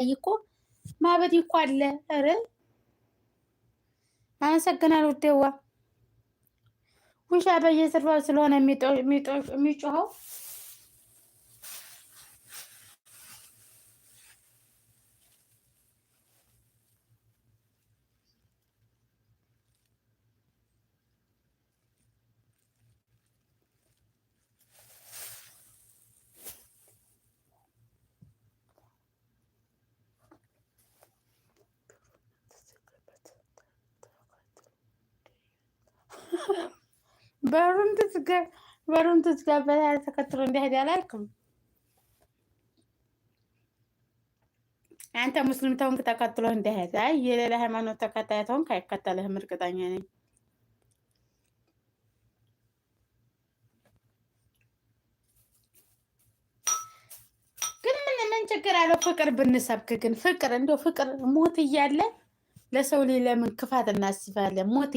እኮ ማበድ እኮ አለ። ኧረ አመሰግናለሁ ውዴዋ። ውሻ በየስፍራው ስለሆነ የሚጮኸው በሩን ትዝጋበት ተከትሎ እንዲሄድ አላልክም? አንተ ሙስሊም ተሆንክ ተከትሎ እንዲሄድ። አይ የሌላ ሃይማኖት ተከታይ ተሆንክ አይከተልህም፣ እርግጠኛ ነኝ። ግን ምን ችግር አለው? ፍቅር ብንሰብክ ግን ፍቅር እንደው ፍቅር ሞት እያለ ለሰው ልጅ ለምን ክፋት እናስባለን? ሞት